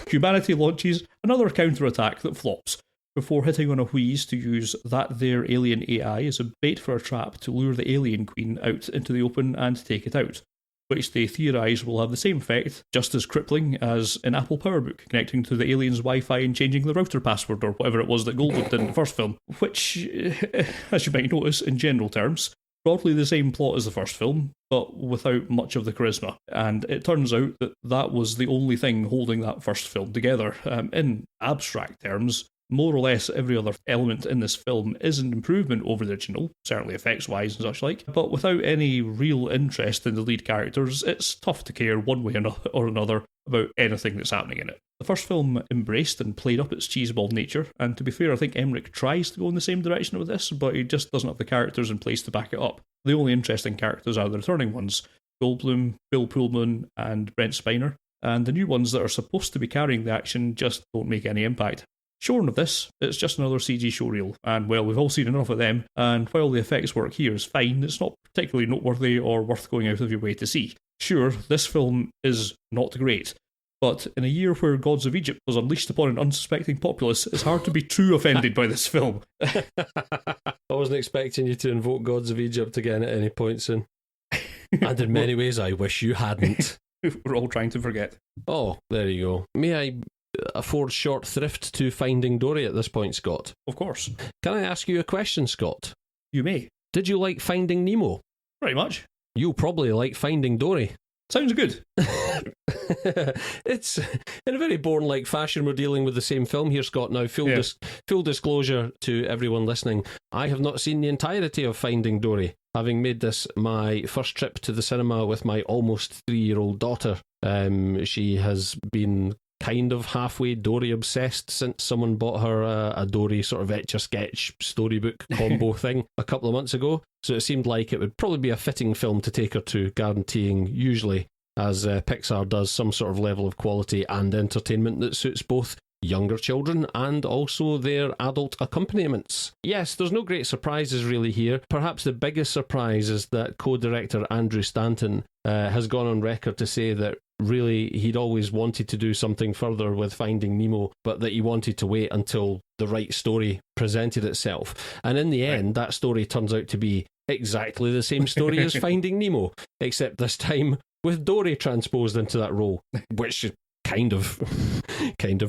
humanity launches another counterattack that flops, before hitting on a wheeze to use that there alien AI as a bait for a trap to lure the alien queen out into the open and take it out, which they theorise will have the same effect, just as crippling as an Apple PowerBook connecting to the alien's Wi-Fi and changing the router password or whatever it was that Goldblum did in the first film, which, as you might notice, in general terms, broadly the same plot as the first film, but without much of the charisma. And it turns out that that was the only thing holding that first film together. In abstract terms, more or less every other element in this film is an improvement over the original, certainly effects-wise and such like, but without any real interest in the lead characters, it's tough to care one way or another about anything that's happening in it. The first film embraced and played up its cheeseball nature, and to be fair, I think Emmerich tries to go in the same direction with this, but he just doesn't have the characters in place to back it up. The only interesting characters are the returning ones, Goldblum, Bill Pullman, and Brent Spiner, and the new ones that are supposed to be carrying the action just don't make any impact. Shorn of this, it's just another CG showreel, and well, we've all seen enough of them, and while the effects work here is fine, it's not particularly noteworthy or worth going out of your way to see. Sure, this film is not great, but in a year where Gods of Egypt was unleashed upon an unsuspecting populace, it's hard to be too offended by this film. I wasn't expecting you to invoke Gods of Egypt again at any point soon. And in many ways, I wish you hadn't. We're all trying to forget. Oh, there you go. May I afford short thrift to Finding Dory at this point, Scott? Of course. Can I ask you a question, Scott? You may. Did you like Finding Nemo? Pretty much. You'll probably like Finding Dory. Sounds good. It's in a very Bourne-like fashion. We're dealing with the same film here, Scott. Now, full disclosure to everyone listening, I have not seen the entirety of Finding Dory. Having made this my first trip to the cinema with my almost 3-year-old daughter, she has been kind of halfway Dory obsessed since someone bought her a Dory sort of etch-a-sketch storybook combo thing a couple of months ago. So it seemed like it would probably be a fitting film to take her to, guaranteeing usually, as Pixar does, some sort of level of quality and entertainment that suits both younger children and also their adult accompaniments. Yes, there's no great surprises really here. Perhaps the biggest surprise is that co-director Andrew Stanton has gone on record to say that really he'd always wanted to do something further with Finding Nemo, but that he wanted to wait until the right story presented itself. And in the end, that story turns out to be exactly the same story as Finding Nemo, except this time with Dory transposed into that role, which is kind of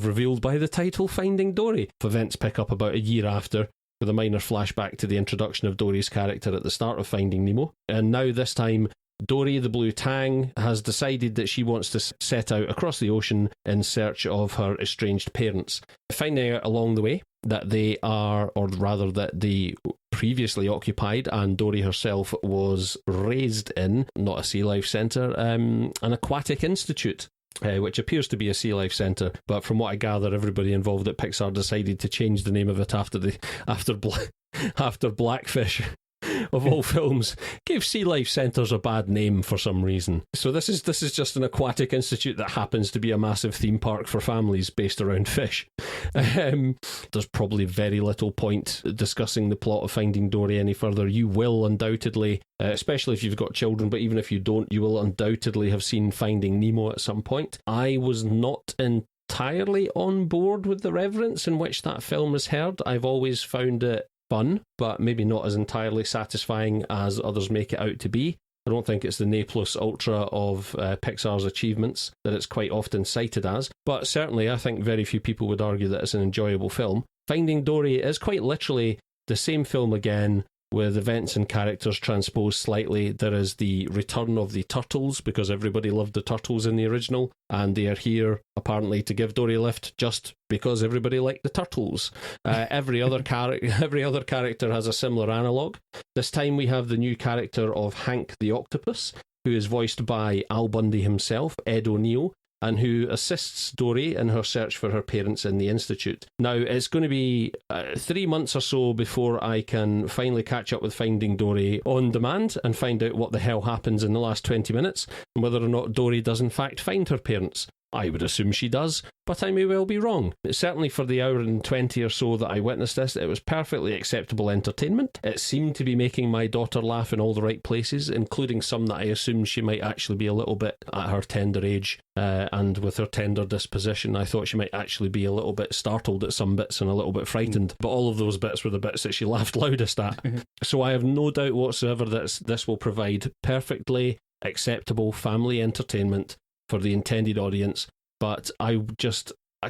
revealed by the title Finding Dory. Events pick up about a year after, with a minor flashback to the introduction of Dory's character at the start of Finding Nemo. And now this time, Dory, the blue tang, has decided that she wants to set out across the ocean in search of her estranged parents, finding out along the way that they are, or rather that they previously occupied, and Dory herself was raised in, not a sea life centre, an aquatic institute. Which appears to be a sea life centre, but from what I gather, everybody involved at Pixar decided to change the name of it after Blackfish. Of all films, gave sea life centres a bad name for some reason. So this is just an aquatic institute that happens to be a massive theme park for families based around fish. There's probably very little point discussing the plot of Finding Dory any further. You will undoubtedly, especially if you've got children, but even if you don't, you will undoubtedly have seen Finding Nemo at some point. I was not entirely on board with the reverence in which that film is heard. I've always found it fun, but maybe not as entirely satisfying as others make it out to be. I don't think it's the ne plus ultra of Pixar's achievements that it's quite often cited as, but certainly I think very few people would argue that it's an enjoyable film. Finding Dory is quite literally the same film again, with events and characters transposed slightly. There is the return of the turtles, because everybody loved the turtles in the original, and they are here apparently to give Dory a lift just because everybody liked the turtles. Every other character has a similar analogue. This time we have the new character of Hank the Octopus, who is voiced by Al Bundy himself, Ed O'Neill, and who assists Dory in her search for her parents in the Institute. Now, it's going to be 3 months or so before I can finally catch up with Finding Dory on demand and find out what the hell happens in the last 20 minutes, and whether or not Dory does in fact find her parents. I would assume she does, but I may well be wrong. Certainly for the hour and 20 or so that I witnessed this, it was perfectly acceptable entertainment. It seemed to be making my daughter laugh in all the right places, including some that I assumed she might actually be a little bit at her tender age, and with her tender disposition, I thought she might actually be a little bit startled at some bits and a little bit frightened, but all of those bits were the bits that she laughed loudest at. So I have no doubt whatsoever that this will provide perfectly acceptable family entertainment for the intended audience, but I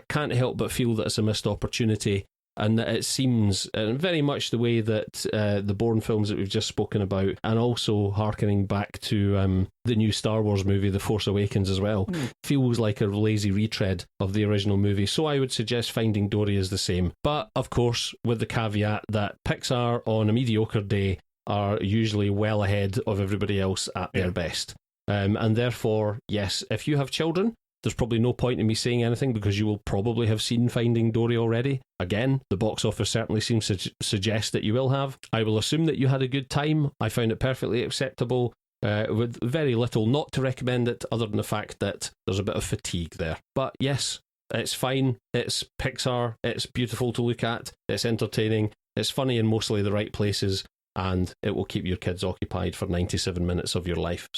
can't help but feel that it's a missed opportunity, and that it seems very much the way that the Bourne films that we've just spoken about, and also harkening back to the new Star Wars movie, The Force Awakens as well, feels like a lazy retread of the original movie. So I would suggest Finding Dory is the same, but of course with the caveat that Pixar on a mediocre day are usually well ahead of everybody else at their best. And therefore, yes, if you have children, there's probably no point in me saying anything because you will probably have seen Finding Dory already. Again, the box office certainly seems to suggest that you will have. I will assume that you had a good time. I found it perfectly acceptable, with very little not to recommend it other than the fact that there's a bit of fatigue there. But yes, it's fine. It's Pixar. It's beautiful to look at. It's entertaining. It's funny in mostly the right places. And it will keep your kids occupied for 97 minutes of your life.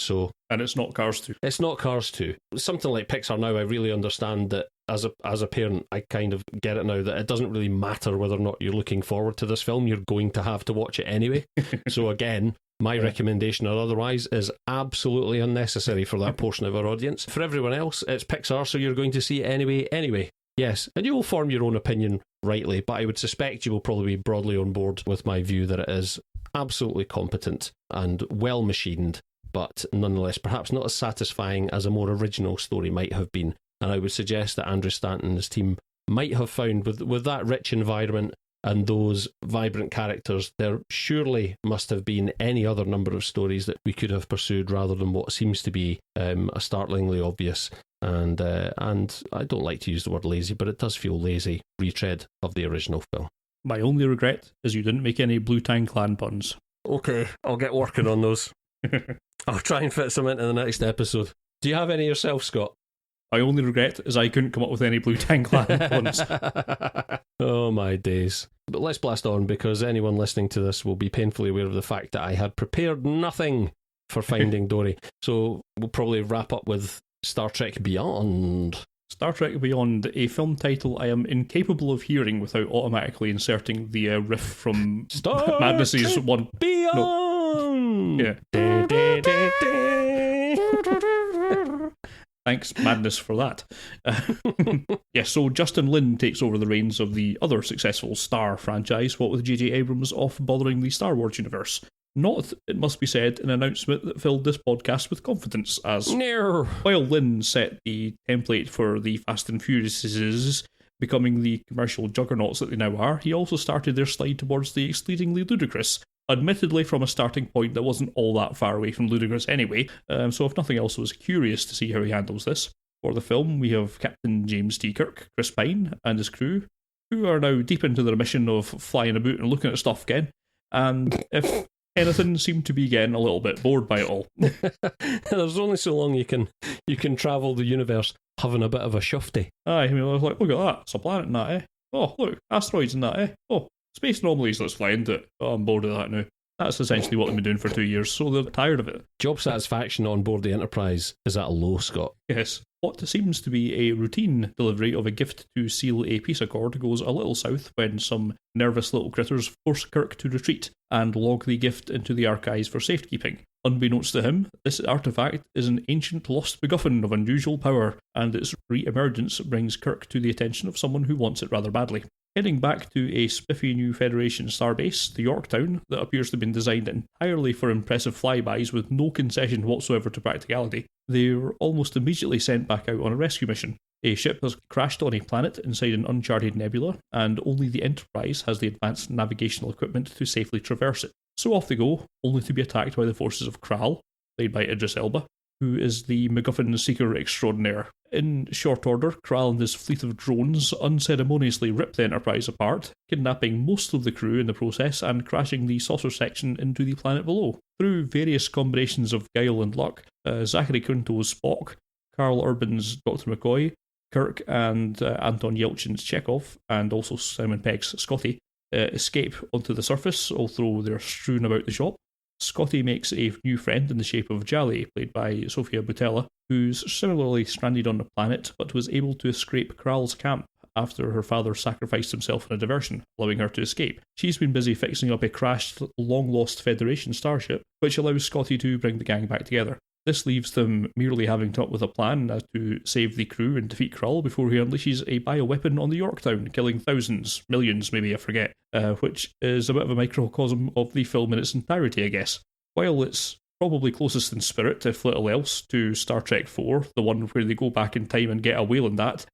And it's not Cars 2. It's not Cars 2. Something like Pixar now, I really understand that as a parent, I kind of get it now that it doesn't really matter whether or not you're looking forward to this film. You're going to have to watch it anyway. So again, my recommendation or otherwise is absolutely unnecessary for that portion of our audience. For everyone else, it's Pixar, so you're going to see it anyway. Yes, and you will form your own opinion rightly, but I would suspect you will probably be broadly on board with my view that it is absolutely competent and well machined but nonetheless perhaps not as satisfying as a more original story might have been. And I would suggest that Andrew Stanton and his team might have found, with that rich environment and those vibrant characters, there surely must have been any other number of stories that we could have pursued rather than what seems to be a startlingly obvious and I don't like to use the word lazy, but it does feel lazy retread of the original film. My only regret is you didn't make any Blue Tang Clan puns. Okay, I'll get working on those. I'll try and fit some into the next episode. Do you have any yourself, Scott? My only regret is I couldn't come up with any Blue Tang Clan puns. Oh my days. But let's blast on, because anyone listening to this will be painfully aware of the fact that I had prepared nothing for Finding Dory. So we'll probably wrap up with Star Trek Beyond. Star Trek Beyond, a film title I am incapable of hearing without automatically inserting the riff from Star Madness's Trek one. Beyond! No. Yeah. Thanks, Madness, for that. So Justin Lin takes over the reins of the other successful Star franchise, what with J.J. Abrams off bothering the Star Wars universe. Not, it must be said, an announcement that filled this podcast with confidence, as while Lin set the template for the Fast and Furiouses becoming the commercial juggernauts that they now are, he also started their slide towards the exceedingly ludicrous, admittedly from a starting point that wasn't all that far away from ludicrous anyway, so if nothing else, I was curious to see how he handles this. For the film, we have Captain James T. Kirk, Chris Pine, and his crew, who are now deep into their mission of flying about and looking at stuff again, and if anything, seem to be getting a little bit bored by it all. There's only so long you can travel the universe having a bit of a shufty. Aye, I mean, I was like, look at that, it's a planet in that, eh? Oh, look, asteroids in that, eh? Oh, space anomalies, let's fly into it. Oh, I'm bored of that now. That's essentially what they've been doing for 2 years, so they're tired of it. Job satisfaction on board the Enterprise is at a low, Scott. Yes. What seems to be a routine delivery of a gift to seal a peace accord goes a little south when some nervous little critters force Kirk to retreat and log the gift into the archives for safekeeping. Unbeknownst to him, this artifact is an ancient lost MacGuffin of unusual power, and its re-emergence brings Kirk to the attention of someone who wants it rather badly. Heading back to a spiffy new Federation starbase, the Yorktown, that appears to have been designed entirely for impressive flybys with no concession whatsoever to practicality, they were almost immediately sent back out on a rescue mission. A ship has crashed on a planet inside an uncharted nebula, and only the Enterprise has the advanced navigational equipment to safely traverse it. So off they go, only to be attacked by the forces of Kral, played by Idris Elba, who is the MacGuffin seeker extraordinaire. In short order, Kral and his fleet of drones unceremoniously rip the Enterprise apart, kidnapping most of the crew in the process and crashing the saucer section into the planet below. Through various combinations of guile and luck, Zachary Quinto's Spock, Carl Urban's Dr. McCoy, Kirk and Anton Yelchin's Chekhov, and also Simon Pegg's Scotty, escape onto the surface, although they're strewn about the shop. Scotty makes a new friend in the shape of Jali, played by Sofia Boutella, who's similarly stranded on the planet, but was able to escape Kral's camp after her father sacrificed himself in a diversion, allowing her to escape. She's been busy fixing up a crashed, long-lost Federation starship, which allows Scotty to bring the gang back together. This leaves them merely having to come up with a plan as to save the crew and defeat Kral before he unleashes a bioweapon on the Yorktown, killing thousands, millions maybe, I forget, which is a bit of a microcosm of the film in its entirety, I guess. While it's probably closest in spirit, if little else, to Star Trek IV, the one where they go back in time and get a whale in that,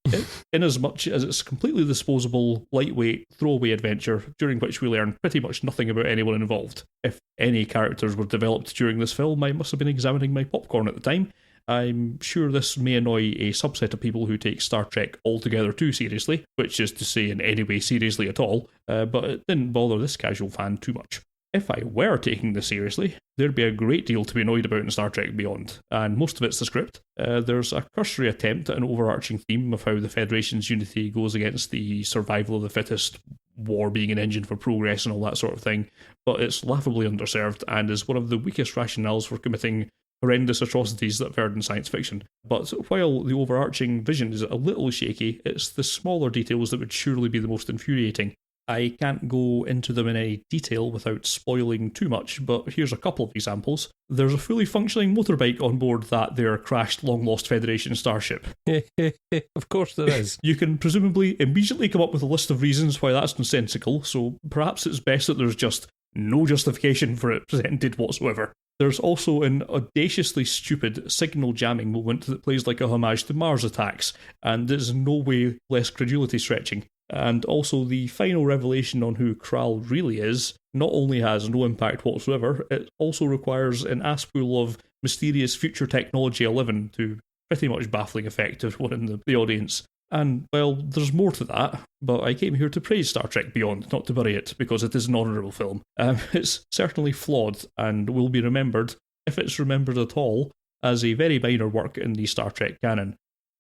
in as much as it's completely disposable, lightweight, throwaway adventure, during which we learn pretty much nothing about anyone involved. If any characters were developed during this film, I must have been examining my popcorn at the time. I'm sure this may annoy a subset of people who take Star Trek altogether too seriously, which is to say in any way seriously at all, but it didn't bother this casual fan too much. If I were taking this seriously, there'd be a great deal to be annoyed about in Star Trek Beyond, and most of it's the script. There's a cursory attempt at an overarching theme of how the Federation's unity goes against the survival of the fittest, war being an engine for progress and all that sort of thing, but it's laughably underserved and is one of the weakest rationales for committing horrendous atrocities that I've heard in science fiction. But while the overarching vision is a little shaky, it's the smaller details that would surely be the most infuriating. I can't go into them in any detail without spoiling too much, but here's a couple of examples. There's a fully functioning motorbike on board their crashed, long-lost Federation starship. Of course there is. You can presumably immediately come up with a list of reasons why that's nonsensical, so perhaps it's best that there's just no justification for it presented whatsoever. There's also an audaciously stupid signal jamming moment that plays like a homage to Mars Attacks, and is in no way less credulity stretching. And also the final revelation on who Kral really is not only has no impact whatsoever, it also requires an ass full of mysterious future technology 11 to pretty much baffling effect to everyone in the audience. And, well, there's more to that, but I came here to praise Star Trek Beyond, not to bury it, because it is an honourable film. It's certainly flawed, and will be remembered, if it's remembered at all, as a very minor work in the Star Trek canon.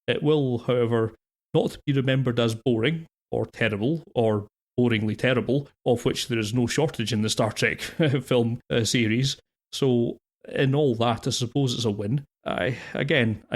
It will, however, not be remembered as boring, or terrible, or boringly terrible, of which there is no shortage in the Star Trek film series. So, in all that, I suppose it's a win. I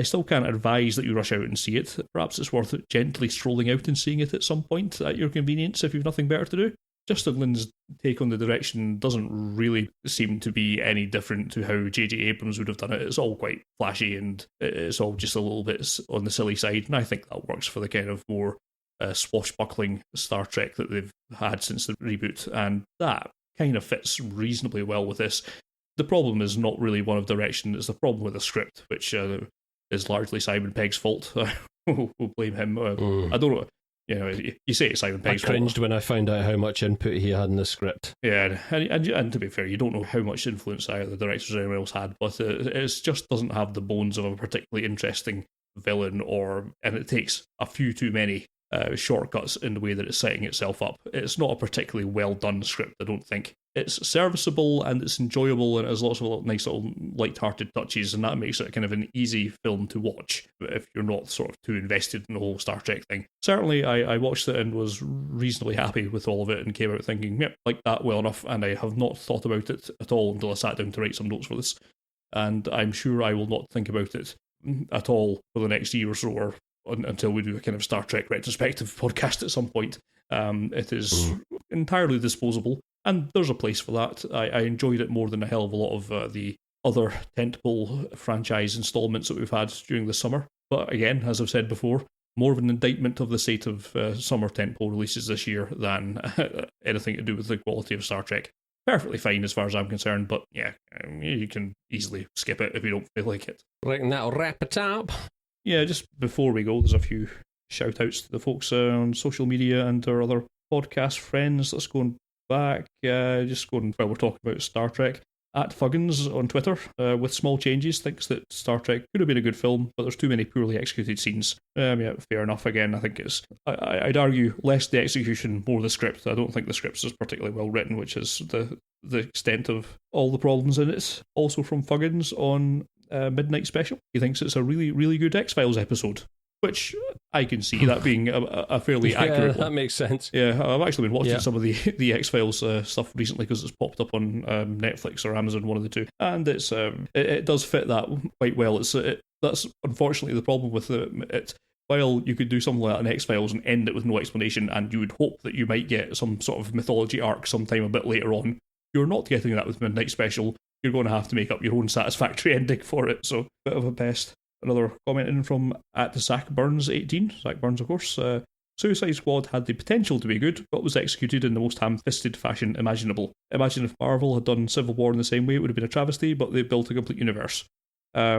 still can't advise that you rush out and see it. Perhaps it's worth gently strolling out and seeing it at some point at your convenience if you've nothing better to do. Justin Lin's take on the direction doesn't really seem to be any different to how J.J. Abrams would have done it. It's all quite flashy and it's all just a little bit on the silly side, and I think that works for the kind of more swashbuckling Star Trek that they've had since the reboot, and that kind of fits reasonably well with this. The problem is not really one of direction, it's the problem with the script, which is largely Simon Pegg's fault. We'll blame him. I don't know. You say it's Simon Pegg's fault. I cringed when I found out how much input he had in the script. Yeah, and to be fair, you don't know how much influence either the directors or anyone else had, but it just doesn't have the bones of a particularly interesting villain, and it takes a few too many shortcuts in the way that it's setting itself up. It's not a particularly well done script, I don't think. It's serviceable and it's enjoyable and it has lots of nice little light-hearted touches, and that makes it kind of an easy film to watch if you're not sort of too invested in the whole Star Trek thing. Certainly, I watched it and was reasonably happy with all of it and came out thinking, yep, like that well enough, and I have not thought about it at all until I sat down to write some notes for this. And I'm sure I will not think about it at all for the next year or so, or until we do a kind of Star Trek retrospective podcast at some point. It is entirely disposable, and there's a place for that. I enjoyed it more than a hell of a lot of the other tentpole franchise installments that we've had during the summer. But again, as I've said before, more of an indictment of the state of summer tentpole releases this year than anything to do with the quality of Star Trek. Perfectly fine as far as I'm concerned, but yeah, you can easily skip it if you don't feel like it. Right, and that'll wrap it up. Yeah, just before we go, there's a few shout-outs to the folks on social media and our other podcast friends. Let's go back, just going while we're talking about Star Trek. At Fuggins on Twitter, with small changes, thinks that Star Trek could have been a good film, but there's too many poorly executed scenes. Yeah, fair enough. Again, I think it's... I'd argue less the execution, more the script. I don't think the script is particularly well written, which is the extent of all the problems in it. Also from Fuggins on Midnight Special. He thinks it's a really, really good X-Files episode, which I can see that being a fairly accurate one. That makes sense. Yeah, I've actually been watching some of the X-Files stuff recently because it's popped up on Netflix or Amazon, one of the two, and it does fit that quite well. That's unfortunately the problem with it. While you could do something like that in X-Files and end it with no explanation, and you would hope that you might get some sort of mythology arc sometime a bit later on, you're not getting that with Midnight Special. You're going to have to make up your own satisfactory ending for it, so bit of a pest. Another comment in from at Zach Burns 18. Zach Burns, of course. Suicide Squad had the potential to be good, but was executed in the most ham-fisted fashion imaginable. Imagine if Marvel had done Civil War in the same way, it would have been a travesty, but they built a complete universe. I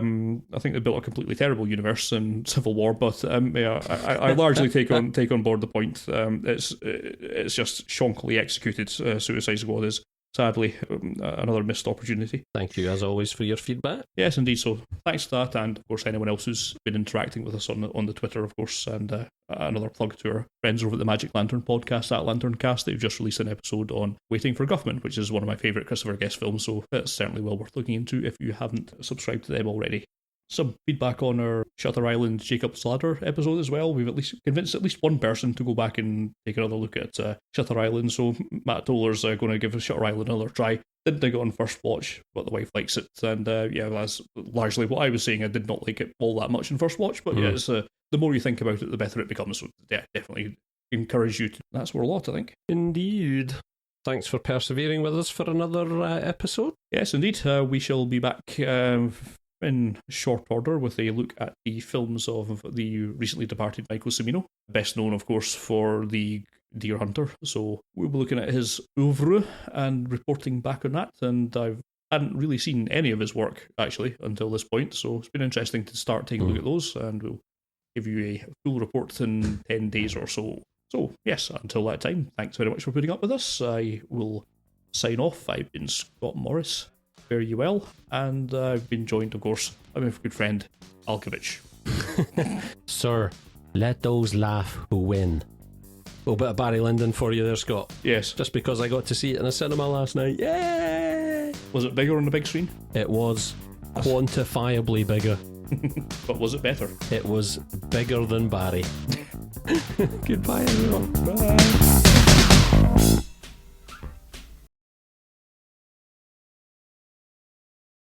think they built a completely terrible universe in Civil War, but I largely take on board the point. It's just shonkily executed. Suicide Squad is. Sadly, another missed opportunity. Thank you, as always, for your feedback. Yes, indeed. So thanks for that, and of course anyone else who's been interacting with us on the Twitter, of course, and another plug to our friends over at the Magic Lantern podcast, at LanternCast. They've just released an episode on Waiting for Guffman, which is one of my favourite Christopher Guest films, so that's certainly well worth looking into if you haven't subscribed to them already. Some feedback on our Shutter Island Jacob's Ladder episode as well. We've at least convinced at least one person to go back and take another look at Shutter Island, so Matt Toller's going to give Shutter Island another try. Didn't dig it on first watch, but the wife likes it, and that's largely what I was saying. I did not like it all that much in first watch, but it's the more you think about it, the better it becomes, so yeah, definitely encourage you to. That's where a lot, I think. Indeed. Thanks for persevering with us for another episode. Yes, indeed. We shall be back in short order with a look at the films of the recently departed Michael Cimino, best known, of course, for the Deer Hunter. So we'll be looking at his oeuvre and reporting back on that, and I've hadn't really seen any of his work, actually, until this point, so it's been interesting to start taking a look at those, and we'll give you a full report in 10 days or so. So, yes, until that time, thanks very much for putting up with us. I will sign off. I've been Scott Morris. Fare you well. And I've been joined, of course, by my good friend, Alkovich. Sir, let those laugh who win. A little bit of Barry Lyndon for you there, Scott. Yes. Just because I got to see it in a cinema last night. Yay! Was it bigger on the big screen? It was quantifiably bigger. But was it better? It was bigger than Barry. Goodbye, everyone. Bye.